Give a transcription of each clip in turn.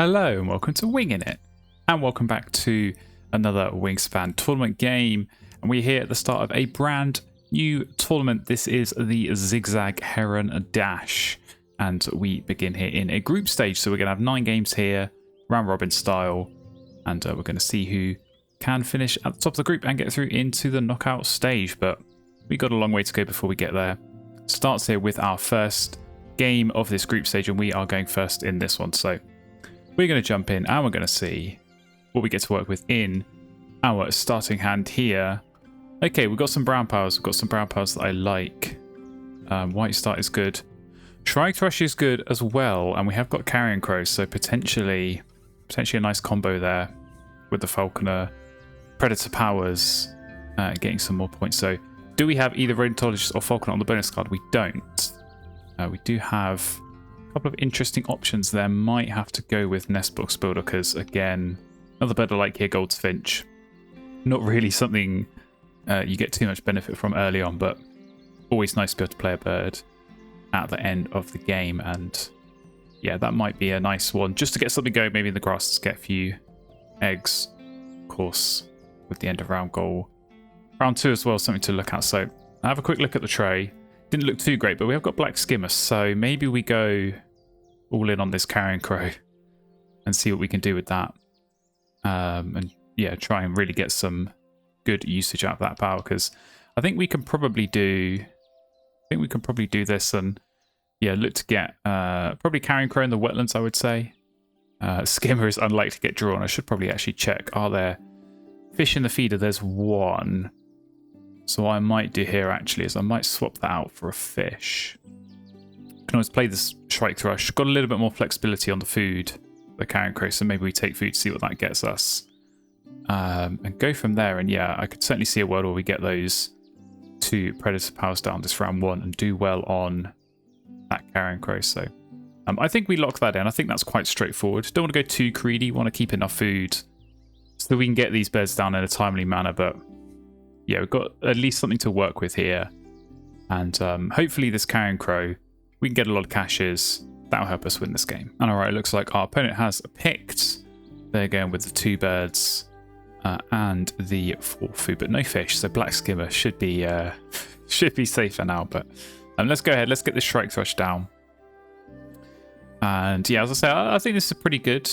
Hello and welcome to Wingin It, and welcome back to another Wingspan tournament game. And we're here at the start of a brand new tournament. This is the Zigzag Heron Dash, and we begin here in a group stage. So we're going to have 9 games here, round robin style, and we're going to see who can finish at the top of the group and get through into the knockout stage. But we got a long way to go before we get there. Starts here with our first game of this group stage, and we are going first in this one. So we're going to jump in and we're going to see what we get to work with in our starting hand here. Okay, we've got some brown powers. We've got some brown powers that I like. White Start is good. Shrike Thrush is good as well. And we have got Carrion Crow, so potentially a nice combo there with the Falconer. Predator powers, getting some more points. So do we have either Rodentologist or Falconer on the bonus card? We don't. We do have couple of interesting options there. Might have to go with Nest Box Builder because, again, another bird I like here, Goldfinch. Not really something you get too much benefit from early on, but always nice to be able to play a bird at the end of the game. And yeah, that might be a nice one just to get something going, maybe in the grass, to get a few eggs, of course, with the end of round goal. Round 2 as well, something to look at. So I have a quick look at the tray. Didn't look too great, but we have got Black Skimmer, so maybe we go all in on this Carrion Crow and see what we can do with that. And yeah, try and really get some good usage out of that power, because I think we can probably do this and yeah, look to get probably Carrion Crow in the wetlands, I would say. Skimmer is unlikely to get drawn. I should probably actually check, are there fish in the feeder? There's one. So what I might do here actually is I might swap that out for a fish. Can always play this Shrike Thrush. Got a little bit more flexibility on the food, the Carrion Crow, so maybe we take food to see what that gets us. And go from there. And yeah, I could certainly see a world where we get those 2 Predator powers down this round 1 and do well on that Carrion Crow. So I think we lock that in. I think that's quite straightforward. Don't want to go too greedy. Want to keep enough food so that we can get these birds down in a timely manner, but yeah, we've got at least something to work with here. And hopefully this Carrion Crow, we can get a lot of caches. That'll help us win this game. And alright, it looks like our opponent has picked. They're going with the 2 birds and the 4 food, but no fish. So Black Skimmer should be safer now. But let's go ahead. Let's get this Shrike Thrush down. And yeah, as I say, I think this is a pretty good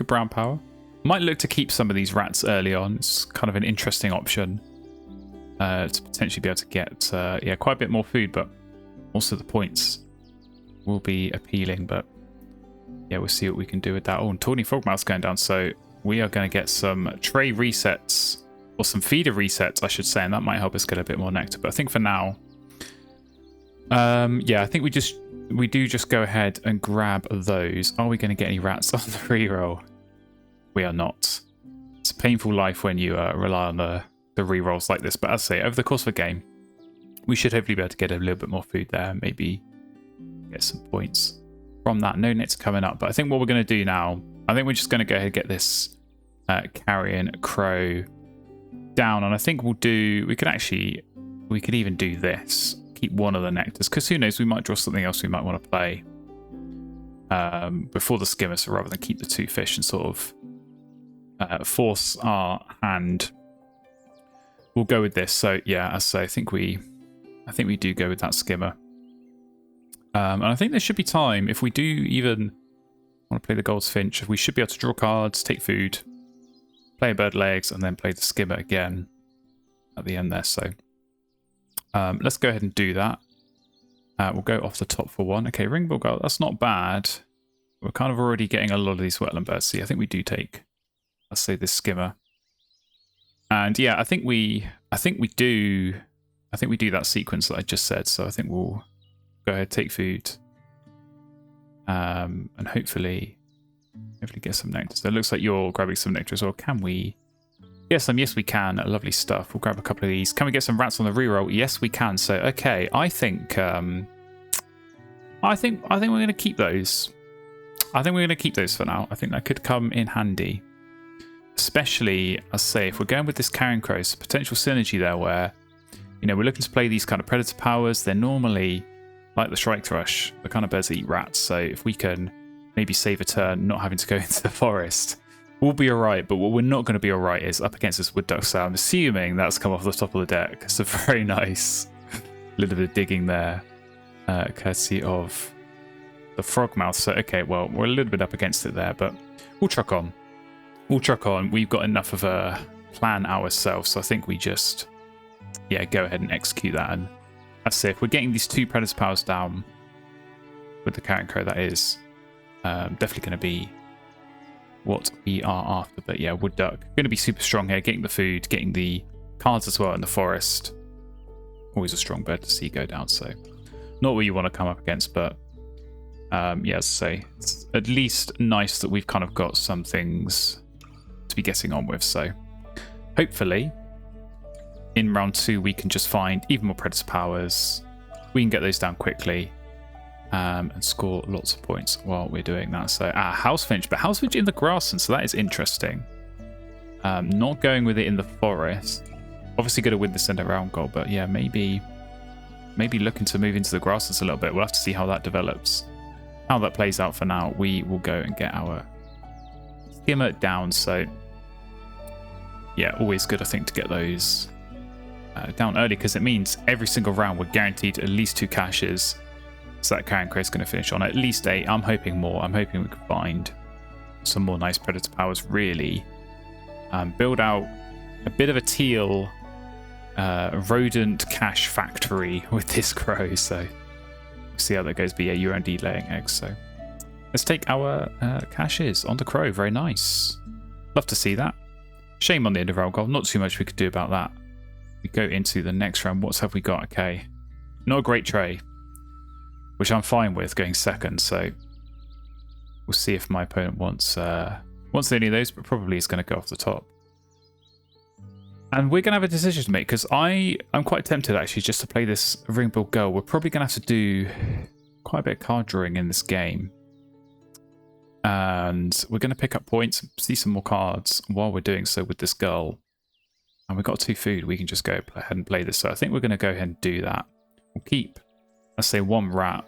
brown power. Might look to keep some of these rats early on. It's kind of an interesting option. To potentially be able to get yeah, quite a bit more food, but also the points will be appealing. But yeah, we'll see what we can do with that. Oh, and Tawny Frogmouth's going down, so we are going to get some tray resets, or some feeder resets, I should say, and that might help us get a bit more nectar. But I think for now, yeah, I think we do just go ahead and grab those. Are we going to get any rats on the reroll? We are not. It's a painful life when you rely on the rerolls like this, but as I say, over the course of a game, we should hopefully be able to get a little bit more food there, maybe get some points from that. No nets coming up, but I think what we're going to do now, I think we're just going to go ahead and get this Carrion Crow down, and I think we could even do this, keep one of the nectars, because who knows, we might draw something else we might want to play before the Skimmer, so rather than keep the 2 fish and sort of force our hand, we'll go with this. So yeah, as I say, I think we do go with that Skimmer. And I think there should be time, if we do even want to play the Goldfinch, we should be able to draw cards, take food, play a bird legs, and then play the Skimmer again at the end there. So let's go ahead and do that. We'll go off the top for 1. Okay, Ringbill Gull, that's not bad. We're kind of already getting a lot of these wetland birds. See, I think we do take, let's say, this Skimmer. And yeah, I think we do that sequence that I just said. So I think we'll go ahead, take food, and hopefully get some nectar. So it looks like you're grabbing some nectar as well. Can we get some? Yes, we can. Lovely stuff. We'll grab a couple of these. Can we get some rats on the reroll? Yes, we can. So okay, I think we're going to keep those. I think we're going to keep those for now. I think that could come in handy. Especially, I say, if we're going with this Carrion Crow, so potential synergy there where, you know, we're looking to play these kind of Predator powers. They're normally, like the Shrike Thrush, the kind of birds that eat rats. So if we can maybe save a turn, not having to go into the forest. We'll be alright, but what we're not going to be alright is up against this wood duck. So I'm assuming that's come off the top of the deck. So very nice. Little bit of digging there, courtesy of the frogmouth. So okay, well, we're a little bit up against it there, but we'll truck on. We'll truck on. We've got enough of a plan ourselves, so I think we just, yeah, go ahead and execute that. And that's it. If we're getting these 2 predator powers down with the Carrot Crow, that is definitely going to be what we are after. But yeah, wood duck going to be super strong here, getting the food, getting the cards as well in the forest. Always a strong bird to see go down, so not what you want to come up against, but yeah, as I say, it's at least nice that we've kind of got some things to be getting on with. So hopefully in round 2 we can just find even more predator powers, we can get those down quickly, and score lots of points while we're doing that. So housefinch, but housefinch in the grassland, so that is interesting. Not going with it in the forest. Obviously going to win the center round goal, but yeah, maybe looking to move into the grasslands a little bit. We'll have to see how that develops, how that plays out. For now, we will go and get our skimmer down. So yeah, always good, I think, to get those down early, because it means every single round we're guaranteed at least 2 caches. So that Carrot Crow is going to finish on at least 8. I'm hoping more. I'm hoping we can find some more nice predator powers, really. Build out a bit of a teal rodent cache factory with this crow, so we'll see how that goes. But yeah, you're indeed laying eggs, so let's take our caches on the crow. Very nice. Love to see that. Shame on the end of round goal. Not too much we could do about that. We go into the next round. What have we got? Okay, not a great tray, which I'm fine with going second, so we'll see if my opponent wants any of those, but probably is going to go off the top. And we're going to have a decision to make, because I'm quite tempted, actually, just to play this Ringbill Girl. We're probably going to have to do quite a bit of card drawing in this game. And we're going to pick up points, see some more cards while we're doing so with this girl. And we've got 2 food. We can just go ahead and play this. So I think we're going to go ahead and do that. We'll keep, let's say, 1 rat.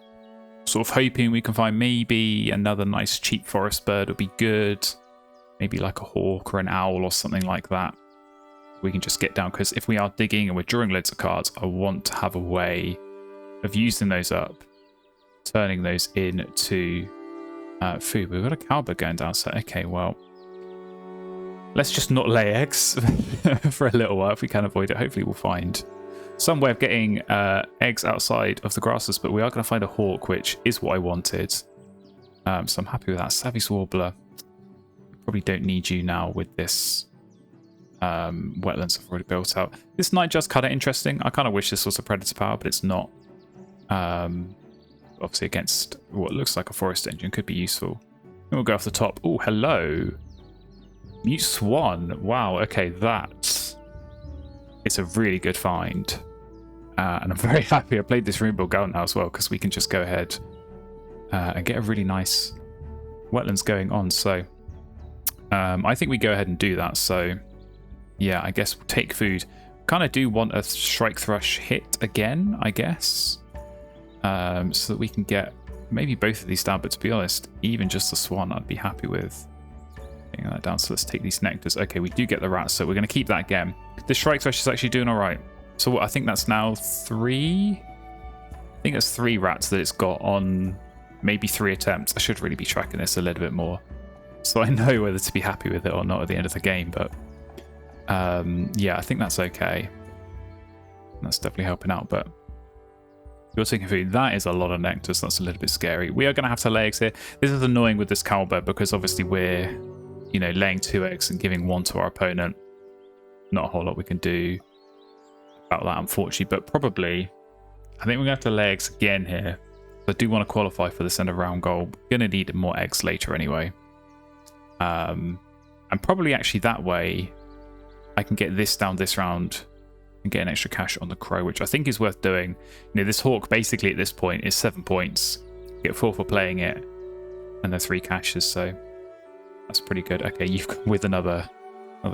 Sort of hoping we can find maybe another nice cheap forest bird would be good. Maybe like a hawk or an owl or something like that. We can just get down, because if we are digging and we're drawing loads of cards, I want to have a way of using those up, turning those into food. We've got a cowbird going down, so okay, well, let's just not lay eggs for a little while if we can avoid it. Hopefully we'll find some way of getting eggs outside of the grasses, but we are going to find a hawk, which is what I wanted. So I'm happy with that. Savvy Swarbler. Probably don't need you now with this wetlands I've already built out. This Nightjar's kind of interesting. I kind of wish this was a predator power, but it's not. Obviously against what looks like a forest engine could be useful. And we'll go off the top. Oh, hello. Mute Swan. Wow, okay, that is a really good find. And I'm very happy I played this Ringbill Girl now as well, because we can just go ahead and get a really nice wetlands going on. So I think we go ahead and do that. So yeah, I guess we'll take food. Kind of do want a Strike Thrush hit again, I guess. So that we can get maybe both of these down. But to be honest, even just the Swan I'd be happy with getting that down. So let's take these nectars. Okay, we do get the rats, so we're going to keep that again. The Strike Thrush is actually doing all right. So I think that's now 3. I think that's 3 rats that it's got on maybe 3 attempts. I should really be tracking this a little bit more, so I know whether to be happy with it or not at the end of the game. But yeah, I think that's okay. That's definitely helping out. But you're taking food. That is a lot of nectar, so that's a little bit scary. We are going to have to lay eggs here. This is annoying with this cowbird, because obviously we're, you know, laying 2 eggs and giving 1 to our opponent. Not a whole lot we can do about that, unfortunately. But probably, I think we're going to have to lay eggs again here. I do want to qualify for this end of round goal. We're going to need more eggs later anyway. And probably actually that way I can get this down this round and get an extra cash on the crow, which I think is worth doing. You know, this hawk basically at this point is 7 points. Get 4 for playing it, and the 3 caches, so that's pretty good. Okay, you've got with another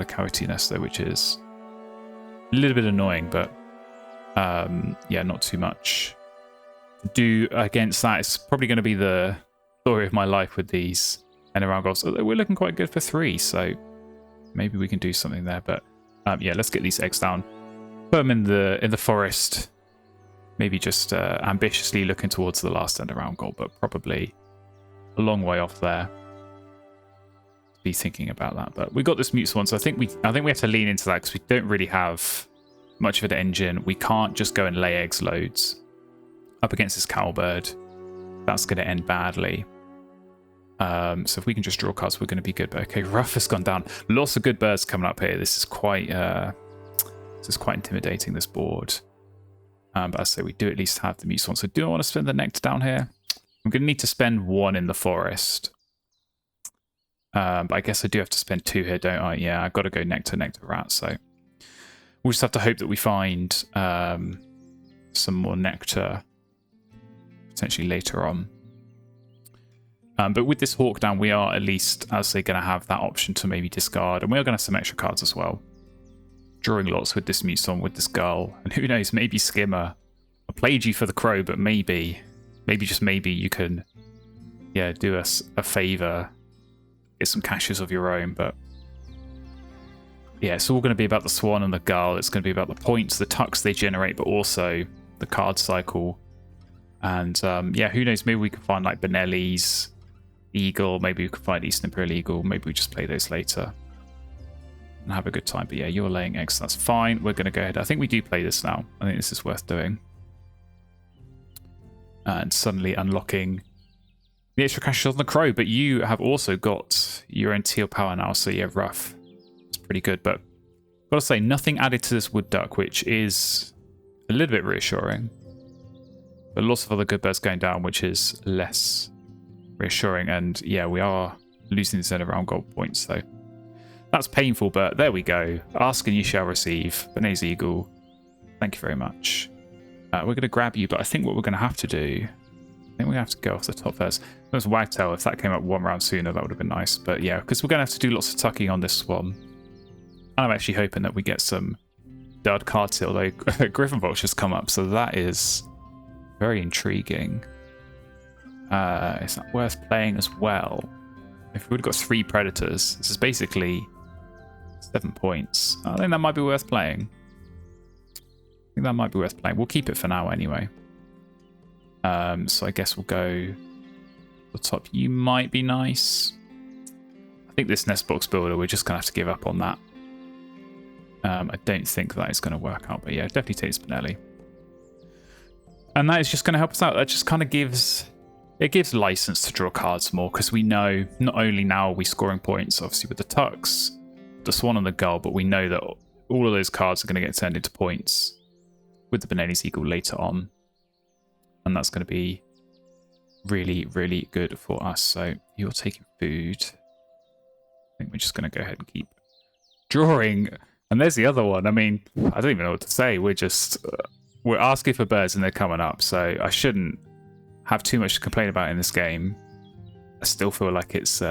coyote nest though, which is a little bit annoying, but yeah, not too much to do against that. It's probably going to be the story of my life with these end of round goals. We're looking quite good for 3, so maybe we can do something there. But yeah, let's get these eggs down. Put them in the forest. Maybe just ambitiously looking towards the last end of round goal, but probably a long way off there. Be thinking about that. But we got this mute one, so I think we have to lean into that because we don't really have much of an engine. We can't just go and lay eggs loads up against this cowbird. That's going to end badly. So if we can just draw cards, we're going to be good. But okay, rough has gone down. Lots of good birds coming up here. This is quite intimidating, this board. But as I say, we do at least have the mute one. So do I want to spend the nectar down here? I'm going to need to spend 1 in the forest. But I guess I do have to spend 2 here, don't I? Yeah, I've got to go nectar, rat. So we'll just have to hope that we find some more nectar potentially later on. But with this hawk down, we are at least, as I say, going to have that option to maybe discard. And we are going to have some extra cards as well. Drawing lots with this Muson, with this Gull. And who knows, maybe Skimmer. I played you for the Crow, but maybe just maybe you can, yeah, do us a favour. Get some caches of your own, but yeah, it's all going to be about the Swan and the Gull. It's going to be about the points, the tucks they generate, but also the card cycle. And yeah, who knows, maybe we can find like Benelli's Eagle, maybe we can find Eastern Imperial Eagle, maybe we just play those later and have a good time. But yeah, you're laying eggs, that's fine. We're going to go ahead. I think we do play this now. I think this is worth doing. And suddenly unlocking the extra caches on the Crow, but you have also got your own teal power now, so yeah, rough. It's pretty good, but gotta say, nothing added to this wood duck, which is a little bit reassuring. But lots of other good birds going down, which is less reassuring. And yeah, we are losing this end of round gold points, so that's painful, but there we go. Ask and you shall receive. Benet's Eagle, thank you very much. We're going to grab you, but I think what we're going to have to do, I think we have to go off the top first. It was Wagtail. If that came up 1 round sooner, that would have been nice. But yeah, because we're going to have to do lots of tucking on this Swan. I'm actually hoping that we get some dud cards here, although Griffin Vulture's come up, so that is very intriguing. Is that worth playing as well? If we would have got 3 Predators, this is basically 7 points. I think that might be worth playing. We'll keep it for now anyway. So I guess we'll go the top. You might be nice. I think this nest box builder, we're just going to have to give up on that. I don't think that is going to work out, but yeah, definitely take Spinelli. And that is just going to help us out. That just kind of gives license to draw cards more, because we know not only now are we scoring points, obviously with the tucks, the Swan and the Gull, but we know that all of those cards are going to get turned into points with the Benelli's Eagle later on. And that's going to be really, really good for us. So you're taking food. I think we're just going to go ahead and keep drawing. And there's the other one. I mean, I don't even know what to say. We're asking for birds and they're coming up. So I shouldn't have too much to complain about in this game. I still feel like it's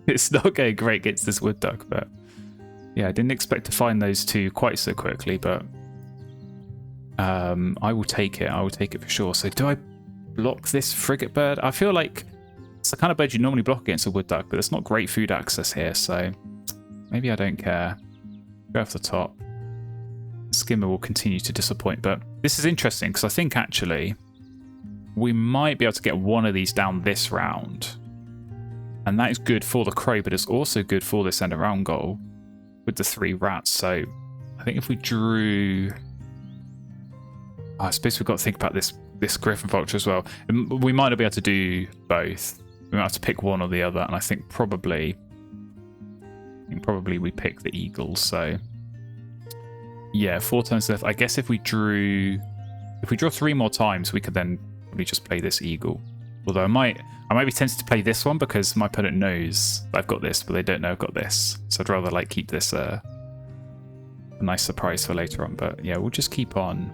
it's not going great against this wood duck. But yeah, I didn't expect to find those 2 quite so quickly. But I will take it. I will take it for sure. So do I block this frigate bird? I feel like it's the kind of bird you normally block against a wood duck, but there's not great food access here, so maybe I don't care. Go off the top. Skimmer will continue to disappoint, but this is interesting because I think actually we might be able to get one of these down this round, and that is good for the Crow, but it's also good for this end of round goal with the 3 rats. So I think if we drew, I suppose we've got to think about this Griffin Vulture as well. We might not be able to do both. We might have to pick one or the other, and I think probably we pick the Eagle. So yeah, 4 turns left. I guess if we draw 3 more times, we could then probably just play this Eagle. Although I might be tempted to play this one because my opponent knows I've got this, but they don't know I've got this. So I'd rather like keep this a nice surprise for later on. But yeah, we'll just keep on.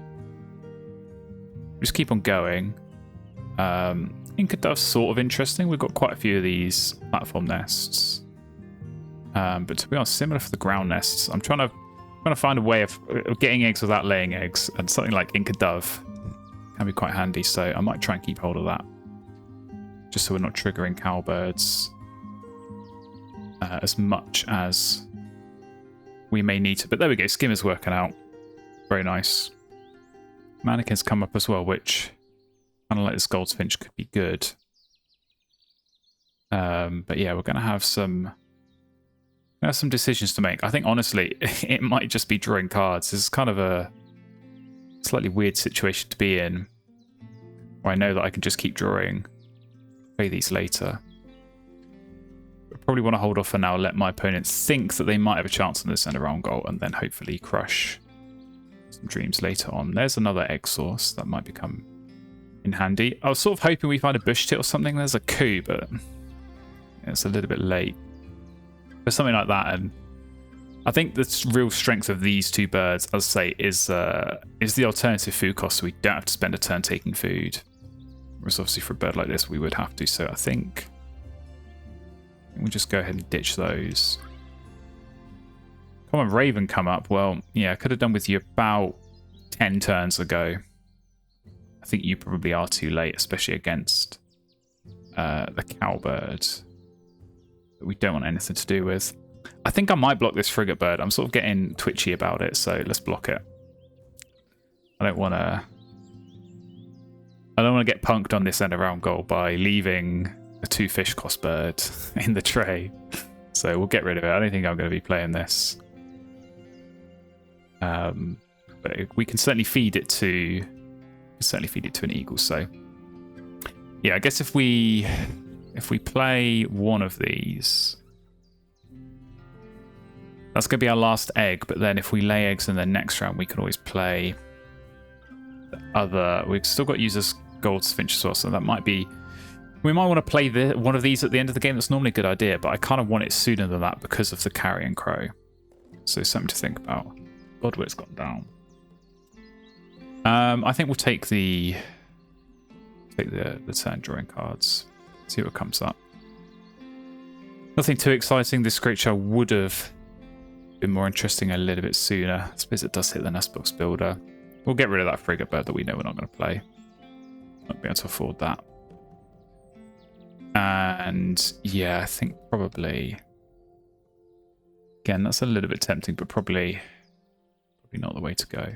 Just keep on going. Incadove's sort of interesting. We've got quite a few of these platform nests. But to be honest, similar for the ground nests. I'm trying to find a way of getting eggs without laying eggs, and something like Incadove can be quite handy. So I might try and keep hold of that. just so we're not triggering cowbirds as much as we may need to. But there we go, Skimmer's working out. Very nice. Mannequins come up as well, which kind of like this Goldfinch could be good. But yeah, we're going to have some decisions to make. I think, honestly, it might just be drawing cards. This is kind of a slightly weird situation to be in, where I know that I can just keep drawing, play these later. I probably want to hold off for now, let my opponents think that they might have a chance on this end around goal, and then hopefully crush some dreams later on. There's another egg source that might become in handy. I was sort of hoping we find a bush tit or something. There's a coup, but it's a little bit late. There's something like that, and I think the real strength of these two birds, as I say, is the alternative food cost, so we don't have to spend a turn taking food. Whereas obviously for a bird like this, we would have to. So I think we'll just go ahead and ditch those. Come on, Raven come up. Well, yeah, I could have done with you about 10 turns ago. I think you probably are too late, especially against the cowbird that we don't want anything to do with. I think I might block this frigate bird. I'm sort of getting twitchy about it, so let's block it. I don't want to get punked on this end around goal by leaving a 2 fish cost bird in the tray. So we'll get rid of it. I don't think I'm going to be playing this. But we can certainly feed it to an eagle. So yeah, I guess if we play one of these, that's going to be our last egg. But then if we lay eggs in the next round, we can always play the other. We've still got users Goldfinch source, so that might be. We might want to play one of these at the end of the game. That's normally a good idea, but I kind of want it sooner than that because of the carrion crow. So something to think about. Godwit's gone down. I think we'll take the turn drawing cards. See what comes up. Nothing too exciting. This creature would have been more interesting a little bit sooner. I suppose it does hit the nest box builder. We'll get rid of that frigate bird that we know we're not going to play. Not be able to afford that. And yeah, I think probably again that's a little bit tempting, but probably not the way to go.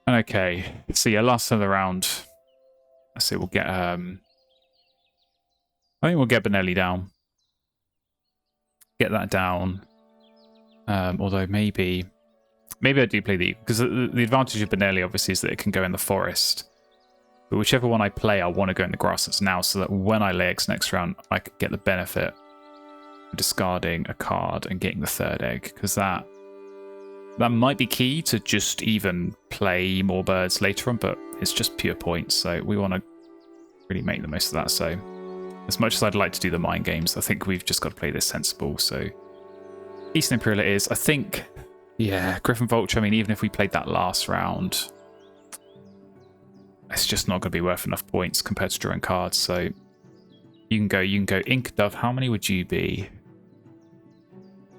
Okay, so yeah, last of the round. I say we'll get I think we'll get Benelli down. Get that down. Although maybe I do play the, because the advantage of Benelli obviously is that it can go in the forest. But whichever one I play, I want to go in the grasslands now, so that when I lay eggs next round, I could get the benefit of discarding a card and getting the third egg, because that might be key to just even play more birds later on, but it's just pure points, so we want to really make the most of that. So as much as I'd like to do the mind games, I think we've just got to play this sensible. So Eastern Imperial it is. I think, yeah, Griffin Vulture, I mean, even if we played that last round, it's just not going to be worth enough points compared to drawing cards. So you can go Ink Dove. How many would you be?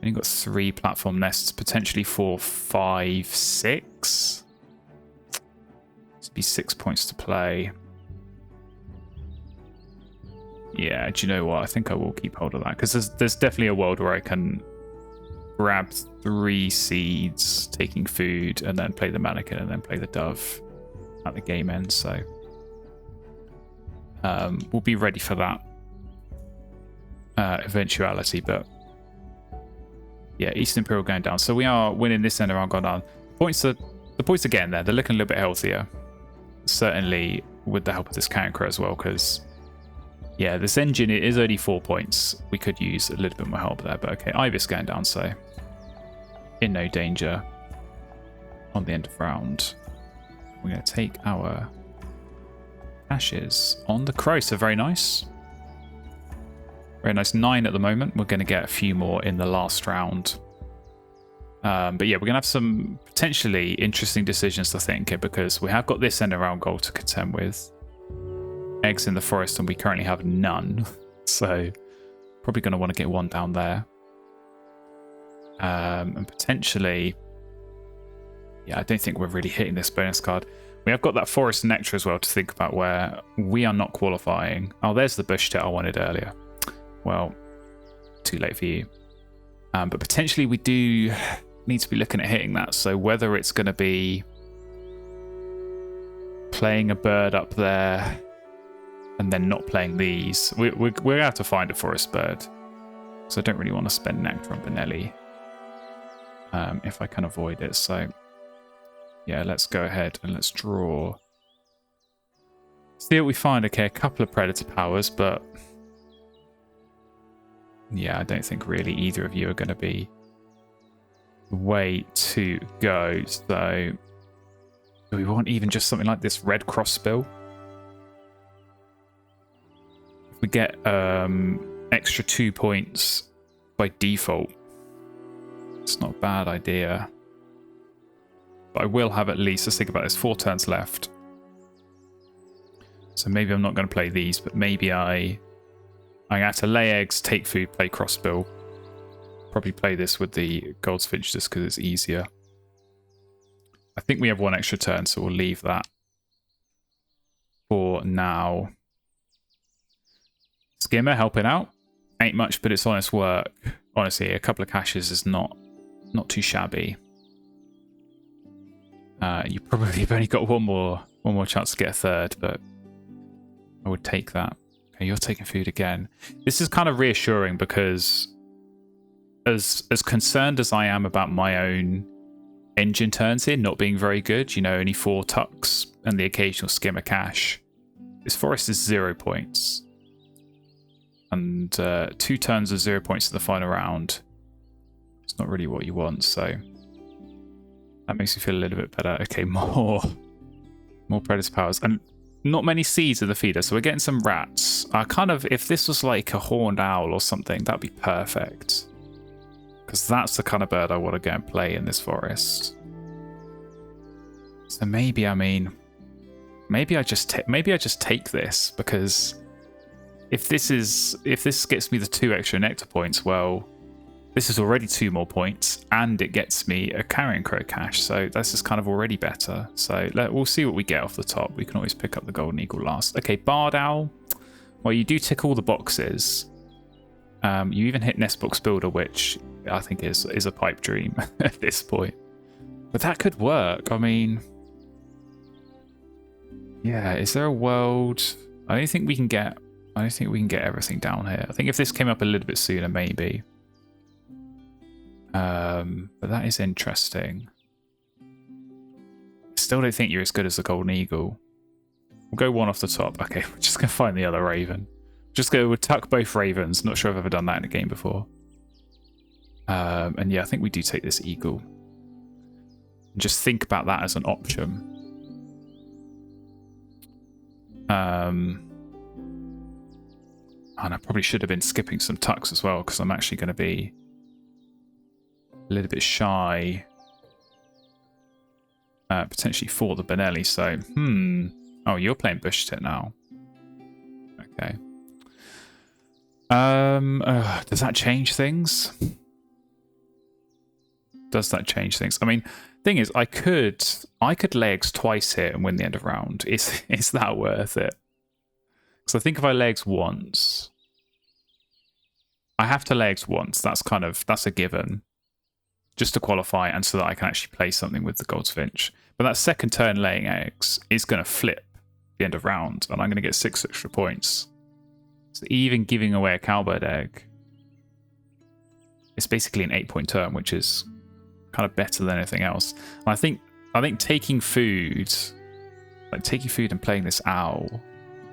You've got 3 platform nests, potentially 4, 5, 6. It'd be 6 points to play. Yeah, do you know what? I think I will keep hold of that, because there's definitely a world where I can grab 3 seeds, taking food, and then play the mannequin, and then play the dove at the game end. So we'll be ready for that eventuality. But yeah, Eastern Imperial going down. So we are winning this end around, gone down. The points are getting there. They're looking a little bit healthier. Certainly with the help of this Carrion Crow as well, because yeah, this engine, it is only 4 points. We could use a little bit more help there, but okay, Ibis going down, so in no danger on the end of round. We're going to take our ashes on the crow, so very nice. Very nice, 9 at the moment. We're going to get a few more in the last round. But yeah, we're going to have some potentially interesting decisions to think here, because we have got this end around goal to contend with. Eggs in the forest, and we currently have none. So probably going to want to get 1 down there. And potentially, yeah, I don't think we're really hitting this bonus card. We have got that forest nectar as well to think about where we are not qualifying. Oh, there's the bush tit I wanted earlier. Well, too late for you. But potentially we do need to be looking at hitting that. So whether it's going to be playing a bird up there and then not playing these. We're going to have to find a forest bird. So I don't really want to spend nectar on Benelli. If I can avoid it. So yeah, let's go ahead and let's draw. See what we find. Okay, a couple of predator powers, but yeah, I don't think really either of you are going to be the way to go. So do we want even just something like this red crossbill? If we get extra 2 points by default, it's not a bad idea. But I will have at least, let's think about this, 4 turns left. So maybe I'm not going to play these, but maybe I have to lay eggs, take food, play crossbill. Probably play this with the goldfinch just because it's easier. I think we have 1 extra turn, so we'll leave that for now. Skimmer helping out. Ain't much, but it's honest work. Honestly, a couple of caches is not too shabby. You probably have only got one more chance to get a third, but I would take that. Okay, you're taking food again. This is kind of reassuring because as concerned as I am about my own engine turns here not being very good, you know, only 4 tucks and the occasional skimmer cache, this forest is 0 points. And 2 turns of 0 points in the final round. It's not really what you want, so that makes me feel a little bit better. Okay, more predator powers. And not many seeds in the feeder, so we're getting some rats. I kind of, if this was like a horned owl or something, that'd be perfect. Because that's the kind of bird I want to go and play in this forest. So maybe, I mean, maybe I just take this, because if this gets me the 2 extra nectar points, well, this is already 2 more points, and it gets me a carrion crow cache, so this is kind of already better. So we'll see what we get off the top. We can always pick up the golden eagle last. Okay, barred owl. Well, you do tick all the boxes. You even hit nest box builder, which I think is a pipe dream at this point. But that could work. I mean, yeah. Is there a world? I don't think we can get everything down here. I think if this came up a little bit sooner, maybe. But that is interesting. Still don't think you're as good as the golden eagle. We'll go 1 off the top. Okay, we're just gonna find the other raven. We'll tuck both ravens. Not sure I've ever done that in a game before. And yeah, I think we do take this eagle. And just think about that as an option. And I probably should have been skipping some tucks as well, because I'm actually going to be a little bit shy. Potentially for the Benelli, so oh, you're playing bush tit now. Okay. Does that change things? Does that change things? I mean, thing is, I could lay eggs twice here and win the end of round. Is that worth it? Because I think if I lay eggs once, I have to lay eggs once. That's a given, just to qualify, and so that I can actually play something with the goldfinch. But that second turn laying eggs is going to flip the end of round, and I'm going to get 6 extra points. So even giving away a cowbird egg, it's basically an 8-point turn, which is kind of better than anything else. And I think taking food, like taking food and playing this owl,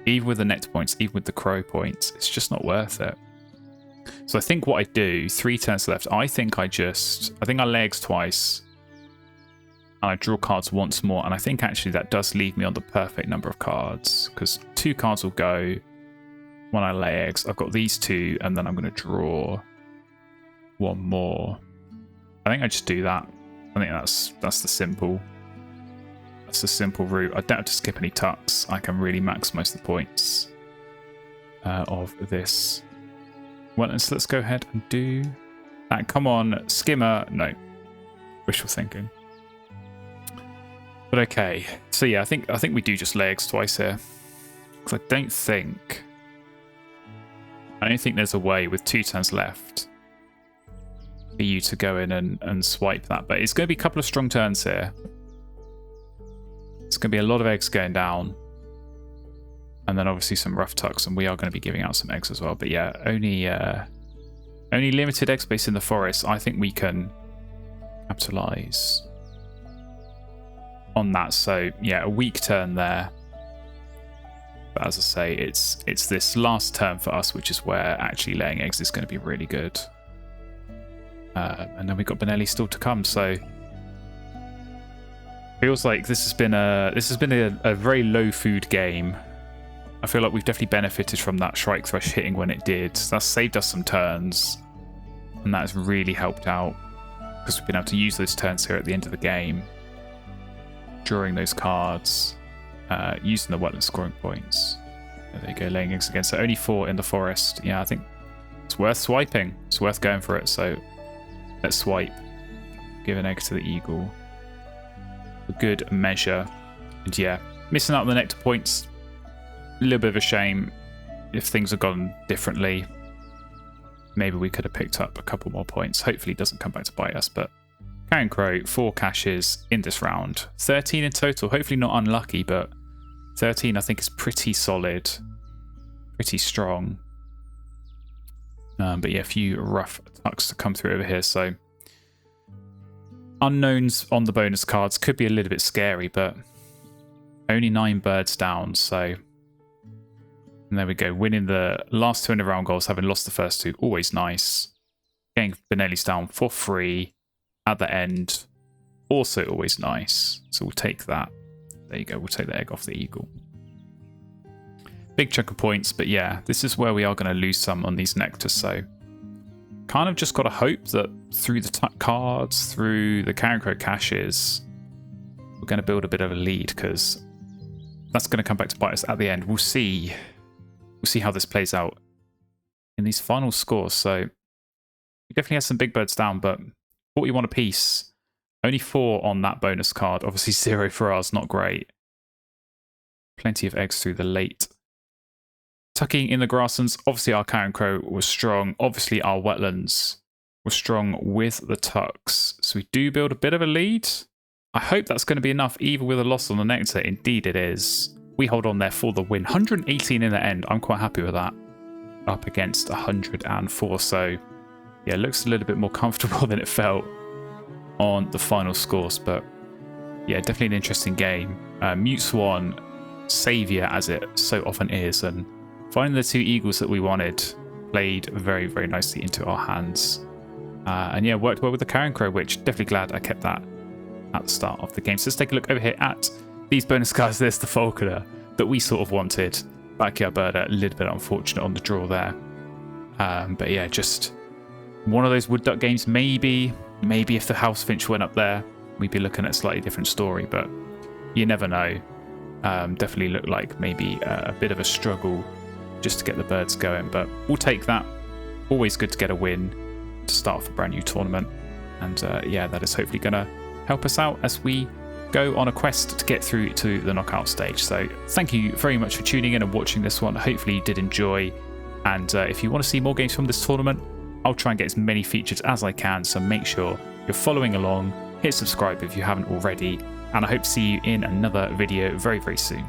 even with the nectar points, even with the crow points, it's just not worth it. So I think what I do, 3 turns left, I think I lay eggs twice, and I draw cards once more, and I think actually that does leave me on the perfect number of cards, because 2 cards will go when I lay eggs. I've got these 2, and then I'm going to draw 1 more. I think I just do that. I think that's the simple route. I don't have to skip any tucks. I can really maximize the points of this. Well, let's go ahead and do that. Come on, skimmer. No, wishful thinking. But okay, so yeah, I think we do just lay eggs twice here, because I don't think there's a way with 2 turns left for you to go in and swipe that. But it's going to be a couple of strong turns here. It's going to be a lot of eggs going down, and then obviously some rough tucks, and we are going to be giving out some eggs as well. But yeah, only limited egg space in the forest. I think we can capitalize on that. So yeah, a weak turn there. But as I say, it's this last turn for us, which is where actually laying eggs is going to be really good. And then we've got Benelli still to come. So feels like this has been a very low food game. I feel like we've definitely benefited from that Shrike Thrush hitting when it did. That's saved us some turns, and that has really helped out because we've been able to use those turns here at the end of the game, drawing those cards, using the wetland scoring points. There you go, laying eggs again. So only 4 in the forest. Yeah, I think it's worth swiping. It's worth going for it. So let's swipe. Give an egg to the eagle. A good measure. And yeah, missing out on the nectar points. A little bit of a shame. If things had gone differently, maybe we could have picked up a couple more points. Hopefully it doesn't come back to bite us. But Carrion Crow, 4 caches in this round. 13 in total. Hopefully not unlucky, but 13 I think is pretty solid. Pretty strong. But yeah, a few rough tucks to come through over here. So unknowns on the bonus cards could be a little bit scary, but only 9 birds down. So and there we go, winning the last 2 in the round goals, having lost the first 2. Always nice. Getting Benelli's down for free at the end. Also always nice. So we'll take that. There you go. We'll take the egg off the eagle. Big chunk of points, but yeah, this is where we are going to lose some on these nectars. So kind of just got to hope that through the tuck cards, through the Carrion Crow caches, we're going to build a bit of a lead, because that's going to come back to bite us at the end. We'll see. We'll see how this plays out in these final scores. So we definitely had some big birds down, but 41 apiece. Only 4 on that bonus card. Obviously 0 for ours, not great. Plenty of eggs through the late. Tucking in the grasslands. Obviously our Carrion Crow was strong. Obviously our wetlands were strong with the tucks. So we do build a bit of a lead. I hope that's going to be enough, even with a loss on the nectar. Indeed it is. We hold on there for the win. 118 in the end. I'm quite happy with that. Up against 104. So yeah, it looks a little bit more comfortable than it felt on the final scores. But yeah, definitely an interesting game. Mute Swan, saviour as it so often is. And finding the 2 eagles that we wanted played very, very nicely into our hands. And yeah, worked well with the Carrion Crow, which definitely glad I kept that at the start of the game. So let's take a look over here at these bonus cards. There's the Falconer that we sort of wanted. Backyard Birder, a little bit unfortunate on the draw there. But yeah, just one of those wood duck games. Maybe if the House Finch went up there, we'd be looking at a slightly different story, but you never know. Definitely looked like maybe a bit of a struggle just to get the birds going, but we'll take that. Always good to get a win to start off a brand new tournament. And yeah, that is hopefully going to help us out as we go on a quest to get through to the knockout stage. So thank you very much for tuning in and watching this one. Hopefully you did enjoy. And if you want to see more games from this tournament, I'll try and get as many features as I can. So make sure you're following along. Hit subscribe if you haven't already. And I hope to see you in another video very, very soon.